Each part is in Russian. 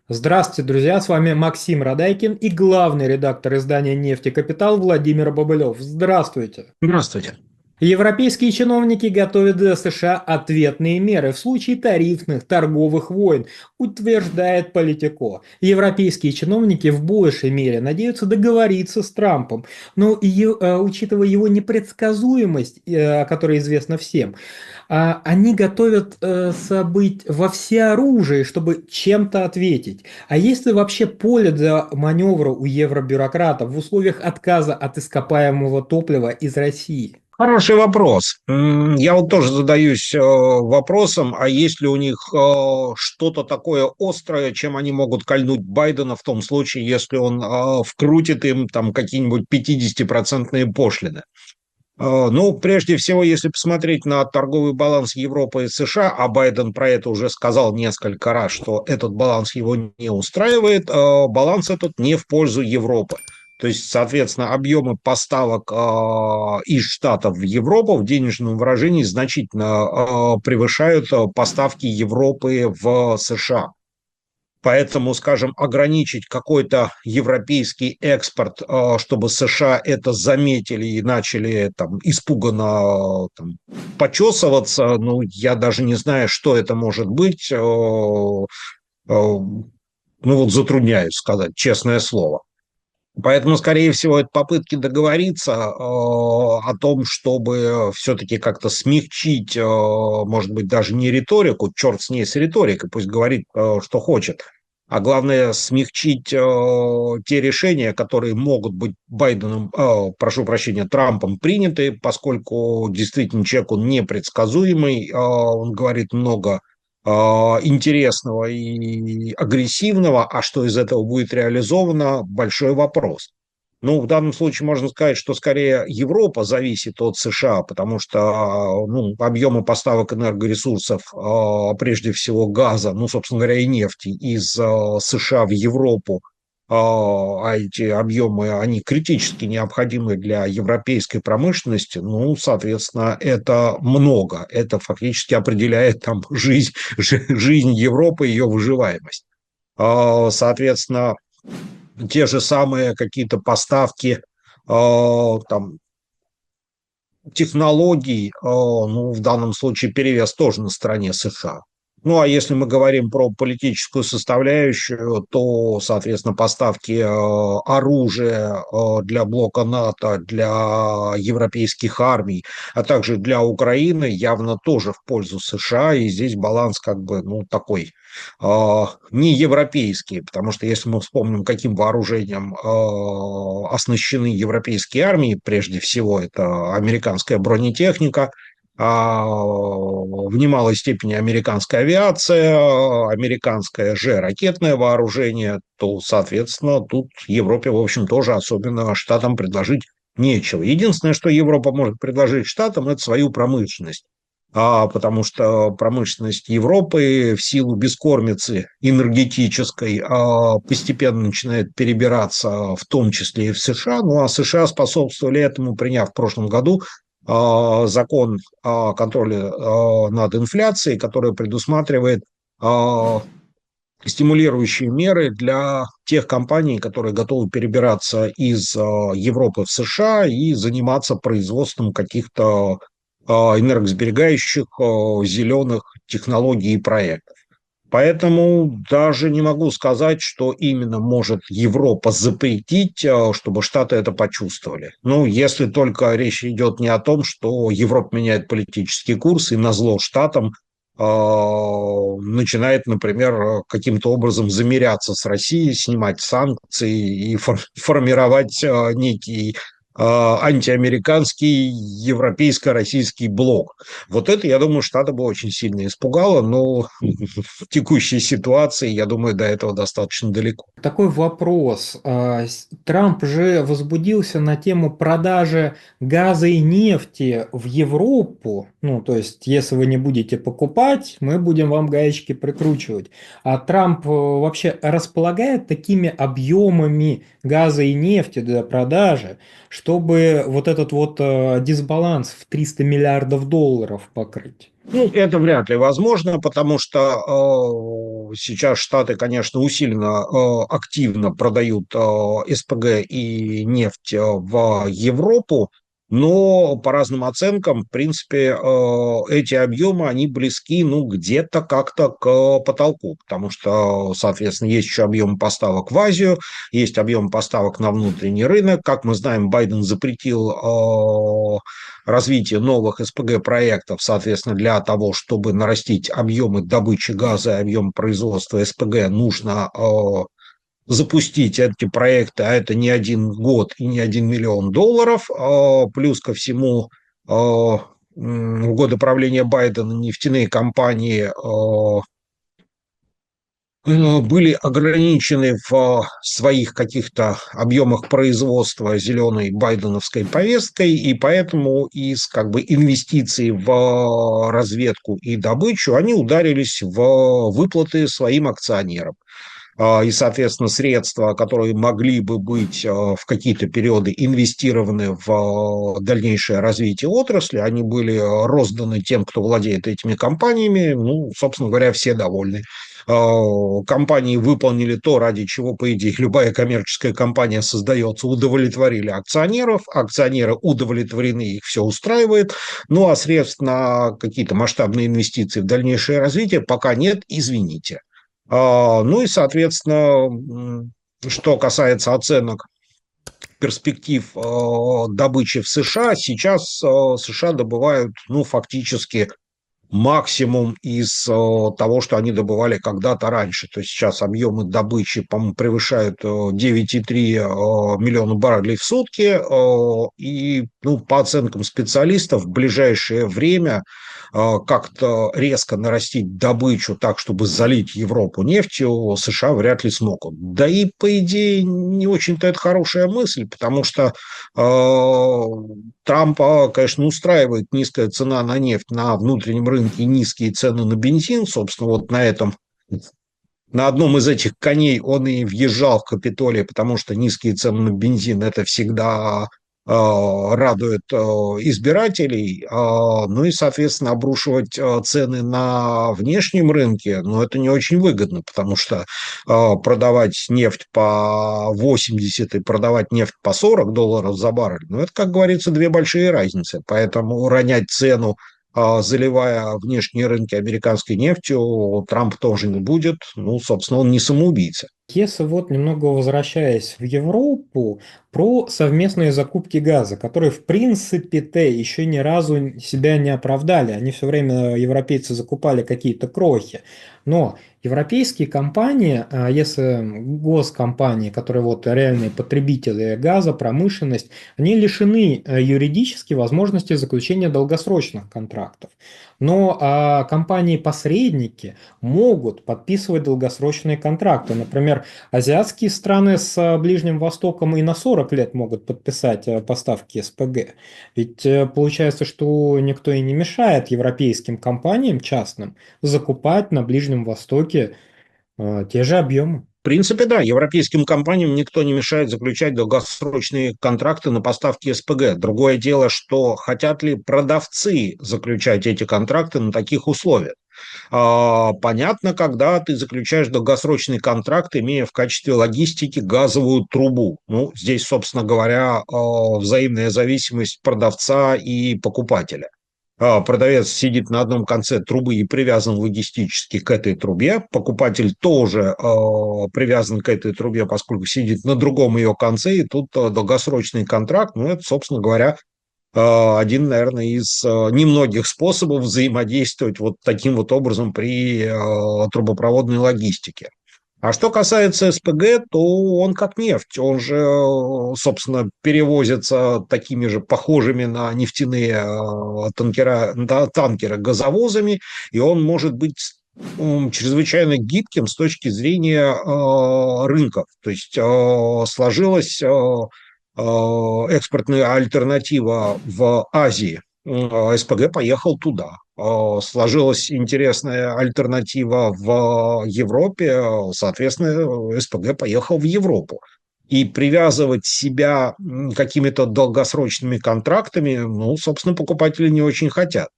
Здравствуйте, друзья! С вами Максим Радайкин и главный редактор издания «Нефть и Капитал» Владимир Бобылев. Здравствуйте! Здравствуйте. Европейские чиновники готовят для США ответные меры в случае тарифных торговых войн, утверждает Политико. Европейские чиновники в большей мере надеются договориться с Трампом, но учитывая его непредсказуемость, о которой известно всем, они готовят событь во всеоружии, чтобы чем-то ответить. А есть ли вообще поле для маневра у евробюрократов в условиях отказа от ископаемого топлива из России? Хороший вопрос. Я вот тоже задаюсь вопросом, а есть ли у них что-то такое острое, чем они могут кольнуть Байдена в том случае, если он вкрутит им там какие-нибудь 50-процентные пошлины. Ну, прежде всего, если посмотреть на торговый баланс Европы и США, а Байден про это уже сказал несколько раз, что этот баланс его не устраивает, баланс этот не в пользу Европы. То есть, соответственно, объемы поставок из Штатов в Европу в денежном выражении значительно превышают поставки Европы в США. Поэтому, скажем, ограничить какой-то европейский экспорт, чтобы США это заметили и начали там испуганно там, почесываться, ну, я даже не знаю, что это может быть. Ну, вот затрудняюсь сказать, честное слово. Поэтому, скорее всего, это попытки договориться о том, чтобы все-таки как-то смягчить, может быть, даже не риторику, черт с ней с риторикой, пусть говорит, что хочет, а главное, смягчить те решения, которые могут быть Байденом, прошу прощения, Трампом приняты, поскольку действительно человек, он непредсказуемый, он говорит много интересного и агрессивного, а что из этого будет реализовано – большой вопрос. Ну, в данном случае можно сказать, что скорее Европа зависит от США, потому что ну, объемы поставок энергоресурсов, прежде всего газа, ну, собственно говоря, и нефти из США в Европу, а эти объемы, они критически необходимы для европейской промышленности, ну, соответственно, это много. Это фактически определяет там жизнь Европы, ее выживаемость. Соответственно, те же самые какие-то поставки там, технологий, ну, в данном случае перевес тоже на стороне США. Ну, а если мы говорим про политическую составляющую, то, соответственно, поставки оружия для блока НАТО, для европейских армий, а также для Украины явно тоже в пользу США, и здесь баланс как бы, ну, такой не европейский, потому что если мы вспомним, каким вооружением оснащены европейские армии, прежде всего это американская бронетехника, в немалой степени американская авиация, американское же ракетное вооружение, то, соответственно, тут Европе, в общем, тоже особенно Штатам предложить нечего. Единственное, что Европа может предложить Штатам, это свою промышленность. Потому что промышленность Европы в силу бескормицы энергетической постепенно начинает перебираться, в том числе и в США. Ну, а США способствовали этому, приняв в прошлом году закон о контроле над инфляцией, который предусматривает стимулирующие меры для тех компаний, которые готовы перебираться из Европы в США и заниматься производством каких-то энергосберегающих зеленых технологий и проектов. Поэтому даже не могу сказать, что именно может Европа запретить, чтобы Штаты это почувствовали. Ну, если только речь идет не о том, что Европа меняет политический курс и назло Штатам начинает, например, каким-то образом замеряться с Россией, снимать санкции и формировать некий антиамериканский европейско-российский блок. Вот это, я думаю, Штаты бы очень сильно испугало, но в текущей ситуации, я думаю, до этого достаточно далеко. Такой вопрос. Трамп же возбудился на тему продажи газа и нефти в Европу. Ну, то есть, если вы не будете покупать, мы будем вам гаечки прикручивать. А Трамп вообще располагает такими объемами газа и нефти для продажи, чтобы вот этот вот дисбаланс в 300 миллиардов долларов покрыть? Ну, это вряд ли возможно, потому что сейчас Штаты, конечно, усиленно, активно продают СПГ и нефть в Европу, но по разным оценкам, в принципе, эти объемы, они близки, ну, где-то как-то к потолку, потому что, соответственно, есть еще объемы поставок в Азию, есть объемы поставок на внутренний рынок. Как мы знаем, Байден запретил развитие новых СПГ-проектов, соответственно, для того, чтобы нарастить объемы добычи газа и объем производства СПГ, нужно запустить эти проекты, а это не 1 год и не 1 миллион долларов. Плюс ко всему, в годы правления Байдена нефтяные компании были ограничены в своих каких-то объемах производства зеленой байденовской повесткой, и поэтому из как бы инвестиций в разведку и добычу они ударились в выплаты своим акционерам. И, соответственно, средства, которые могли бы быть в какие-то периоды инвестированы в дальнейшее развитие отрасли, они были розданы тем, кто владеет этими компаниями. Ну, собственно говоря, все довольны. Компании выполнили то, ради чего, по идее, любая коммерческая компания создается, удовлетворили акционеров, акционеры удовлетворены, их все устраивает, ну а средств на какие-то масштабные инвестиции в дальнейшее развитие пока нет, извините. Ну и, соответственно, что касается оценок перспектив добычи в США, сейчас США добывают, ну, фактически максимум из того, что они добывали когда-то раньше. То есть сейчас объемы добычи, по-моему, превышают 9,3 миллиона баррелей в сутки. И, ну, по оценкам специалистов, в ближайшее время как-то резко нарастить добычу так, чтобы залить Европу нефтью, США вряд ли смогут. Да и, по идее, не очень-то это хорошая мысль, потому что Трампа, конечно, устраивает низкая цена на нефть на внутреннем рынке и низкие цены на бензин. Собственно, вот на одном из этих коней он и въезжал в Капитолий, потому что низкие цены на бензин – это всегда радует избирателей. Ну и, соответственно, обрушивать цены на внешнем рынке, ну, это не очень выгодно, потому что продавать нефть по 80 и продавать нефть по $40 за баррель, ну, это, как говорится, две большие разницы. Поэтому ронять цену, заливая внешние рынки американской нефтью, Трамп тоже не будет. Ну, собственно, он не самоубийца. Если вот немного возвращаясь в Европу, про совместные закупки газа, которые в принципе-то еще ни разу себя не оправдали. Они все время, европейцы, закупали какие-то крохи. Но европейские компании, если госкомпании, которые вот реальные потребители газа, промышленность, они лишены юридически возможности заключения долгосрочных контрактов. Но компании-посредники могут подписывать долгосрочные контракты. Например, азиатские страны с Ближним Востоком и на 40 лет могут подписать поставки СПГ. Ведь получается, что никто и не мешает европейским компаниям частным закупать на Ближнем Востоке те же объемы. В принципе, да, европейским компаниям никто не мешает заключать долгосрочные контракты на поставки СПГ. Другое дело, что хотят ли продавцы заключать эти контракты на таких условиях. Понятно, когда ты заключаешь долгосрочный контракт, имея в качестве логистики газовую трубу. Ну, здесь, собственно говоря, взаимная зависимость продавца и покупателя. Продавец сидит на одном конце трубы и привязан логистически к этой трубе. Покупатель тоже привязан к этой трубе, поскольку сидит на другом ее конце. И тут долгосрочный контракт, ну, это, собственно говоря, один, наверное, из немногих способов взаимодействовать вот таким вот образом при трубопроводной логистике. А что касается СПГ, то он как нефть. Он же, собственно, перевозится такими же похожими на нефтяные танкера, да, танкеры газовозами, и он может быть чрезвычайно гибким с точки зрения рынков. То есть сложилась экспортная альтернатива в Азии. СПГ поехал туда. Сложилась интересная альтернатива в Европе, соответственно, СПГ поехал в Европу. и привязывать себя какими-то долгосрочными контрактами, ну, собственно, покупатели не очень хотят.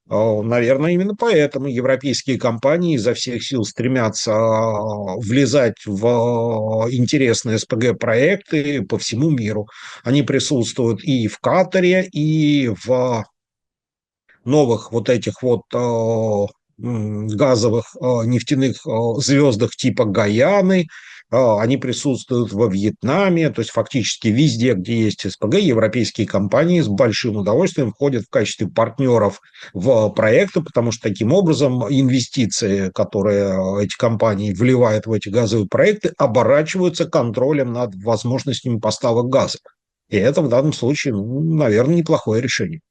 Наверное, именно поэтому европейские компании изо всех сил стремятся влезать в интересные СПГ-проекты по всему миру. Они присутствуют и в Катаре, и в новых вот этих вот газовых нефтяных звездах типа Гаяны, они присутствуют во Вьетнаме, то есть фактически везде, где есть СПГ, европейские компании с большим удовольствием входят в качестве партнеров в проекты, потому что таким образом инвестиции, которые эти компании вливают в эти газовые проекты, оборачиваются контролем над возможностями поставок газа. И это в данном случае, ну, наверное, неплохое решение.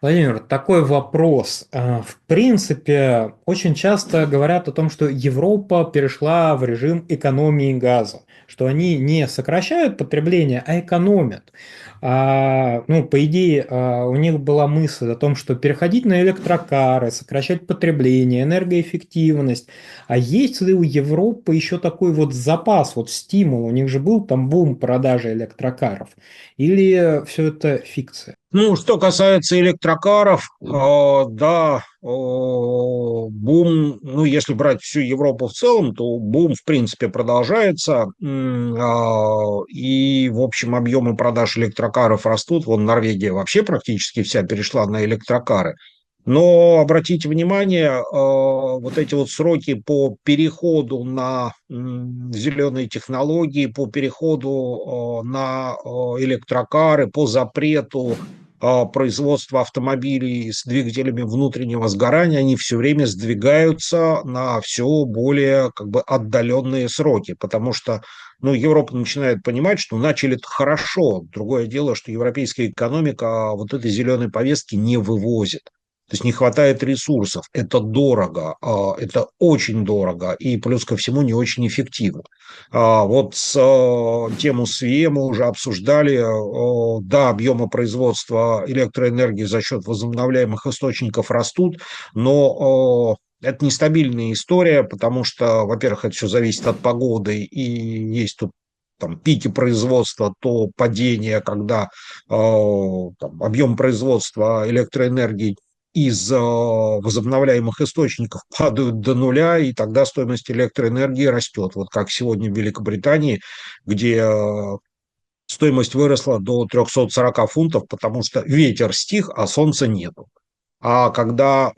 Владимир, такой вопрос. В принципе, очень часто говорят о том, что Европа перешла в режим экономии газа, что они не сокращают потребление, а экономят. Ну, по идее, у них была мысль о том, что переходить на электрокары, сокращать потребление, энергоэффективность. А есть ли у Европы еще такой вот запас, вот стимул? У них же был там бум продажи электрокаров. Или все это фикция? Ну, что касается электрокаров, да, бум, ну, если брать всю Европу в целом, то бум, в принципе, продолжается, и, в общем, объемы продаж электрокаров растут. Вон Норвегия вообще практически вся перешла на электрокары. Но обратите внимание, вот эти вот сроки по переходу на зеленые технологии, по переходу на электрокары, по запрету производства автомобилей с двигателями внутреннего сгорания, они все время сдвигаются на все более как бы отдаленные сроки, потому что ну, Европа начинает понимать, что начали это хорошо. Другое дело, что европейская экономика вот этой зеленой повестки не вывозит. То есть не хватает ресурсов, это дорого, это очень дорого и плюс ко всему не очень эффективно. Вот тему СВЕ мы уже обсуждали. Да, объемы производства электроэнергии за счет возобновляемых источников растут, но это нестабильная история, потому что, во-первых, это все зависит от погоды, и есть тут там, пики производства, то падение, когда объем производства электроэнергии из возобновляемых источников падают до нуля, и тогда стоимость электроэнергии растет. Вот как сегодня в Великобритании, где стоимость выросла до 340 фунтов, потому что ветер стих, а солнца нету. А когда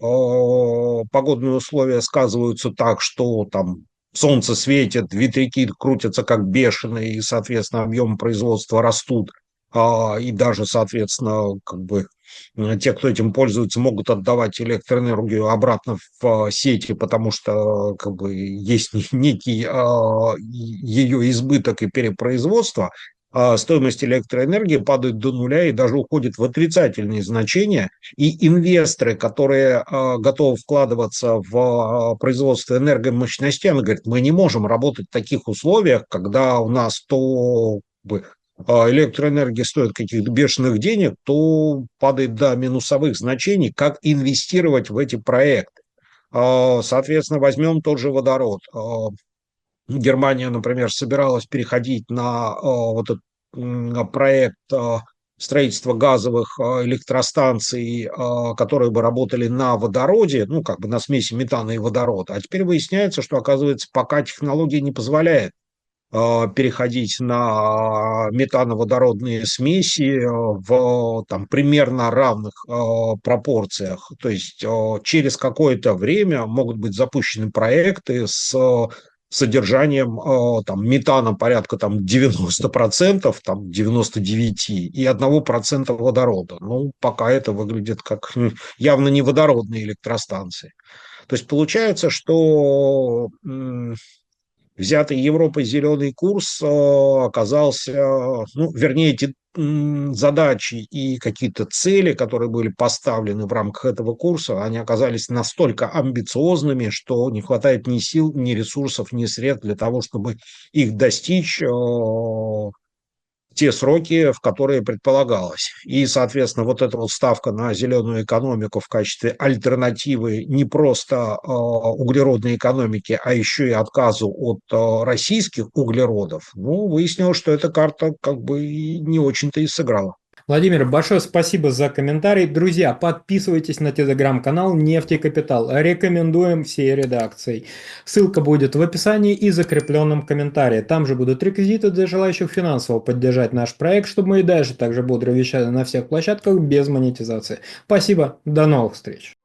погодные условия сказываются так, что там солнце светит, ветряки крутятся как бешеные, и, соответственно, объемы производства растут, и даже, соответственно, как бы те, кто этим пользуется, могут отдавать электроэнергию обратно в сети, потому что как бы есть некий ее избыток и перепроизводство, стоимость электроэнергии падает до нуля и даже уходит в отрицательные значения, и инвесторы, которые готовы вкладываться в производство энергомощностей, они говорят, мы не можем работать в таких условиях, когда у нас то электроэнергия стоит каких-то бешеных денег, то падает до минусовых значений, как инвестировать в эти проекты. Соответственно, возьмем тот же водород. Германия, например, собиралась переходить на вот этот проект строительства газовых электростанций, которые бы работали на водороде, ну, как бы на смеси метана и водорода. А теперь выясняется, что, оказывается, пока технология не позволяет переходить на метановодородные смеси в там, примерно равных пропорциях. То есть через какое-то время могут быть запущены проекты с содержанием там, метана порядка там, 90%, там, 99% и 1% водорода. Ну, пока это выглядит как явно не водородные электростанции. То есть получается, что взятый Европой зеленый курс оказался, ну, вернее, эти задачи и какие-то цели, которые были поставлены в рамках этого курса, они оказались настолько амбициозными, что не хватает ни сил, ни ресурсов, ни средств для того, чтобы их достичь. те сроки, в которые предполагалось. И, соответственно, вот эта вот ставка на зеленую экономику в качестве альтернативы не просто углеродной экономике, а еще и отказу от российских углеродов, ну, выяснилось, что эта карта как бы и не очень-то и сыграла. Владимир, большое спасибо за комментарий. Друзья, подписывайтесь на телеграм-канал «Нефть и Капитал». Рекомендуем всей редакцией. Ссылка будет в описании и закрепленном комментарии. Там же будут реквизиты для желающих финансово поддержать наш проект, чтобы мы и дальше также бодро вещали на всех площадках без монетизации. Спасибо, до новых встреч.